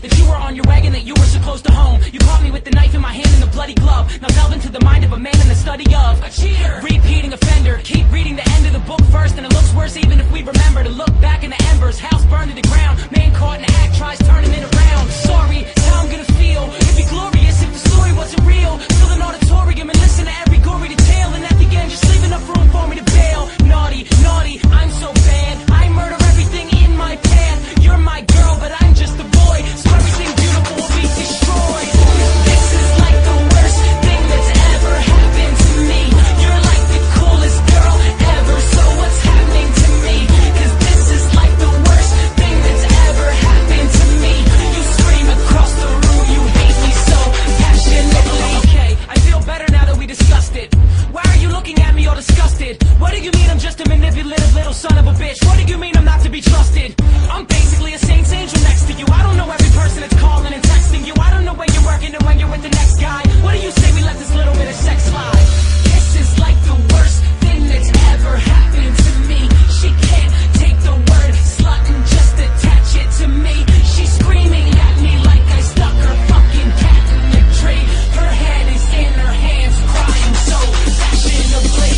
that you were on your wagon, that you were so close to home. You caught me with the knife in my hand and the bloody glove. Now delve into the mind of a man in the study of a cheater, repeating offender. Keep reading the end of the book first, and it looks worse even if we remember to look back in the embers. House burned to the ground, man caught in the act, tries turning it around. Sorry, it's how I'm gonna feel. It'd be glorious if the story wasn't real. Fill an auditorium and listen to every gory detail, and at the end just leave enough room for me to bail. Naughty, naughty, I'm so bad. I murder everything in my path. You're my girl, but I'm just a boy, so everything beautiful will be destroyed. This is like the worst thing that's ever happened to me. You're like the coolest girl ever, so what's happening to me? Cause this is like the worst thing that's ever happened to me. You scream across the room, you hate me so passionately. Okay, I feel better now that we discussed it. Why are you looking at me all disgusted? What do you mean I'm just a manipulative little son of a bitch? What do you mean I'm not to be trusted? I'm basically a saint's angel next to you. I don't know every person that's calling and texting you. I don't know when you're working and when you're with the next guy. What do you say we let this little bit of sex slide? This is like the worst thing that's ever happened to me. She can't take the word slut and just attach it to me. She's screaming at me like I stuck her fucking cat in the tree. Her head is in her hands, crying so passionately.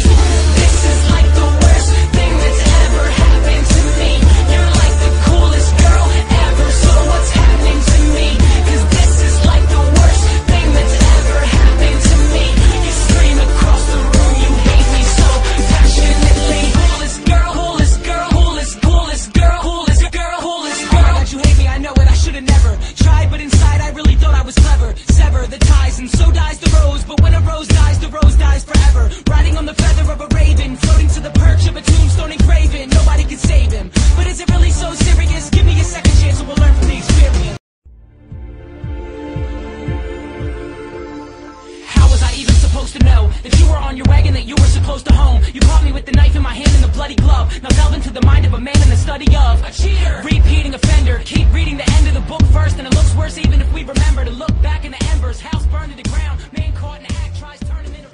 This is like the worst thing that's ever happened to me. You're like the coolest girl ever, so what's happening to me? Cause this is like the worst thing that's ever happened to me. You scream across the room, you hate me so passionately. Coolest girl, coolest girl, coolest, coolest girl, coolest girl, coolest girl. Oh my God, you hate me, I know it, I should've never tried, but inside I really thought I was clever. Sever the ties and so dies the rose, but when a rose dies forever. Riding on the feather of a raven, floating to the perch of a tombstone engraving. Nobody can save him, but is it really so serious? Give me a second chance and we'll learn from the experience. How was I even supposed to know that you were on your wagon, that you were so close to home? You caught me with the knife in my hand and the bloody glove. Now delve into the mind of a man in the study of a cheater, repeating offender. Keep reading the end of the book first, and it looks worse even if we remember to look back in the embers. House burned to the ground, man caught in the act, tries turning it around.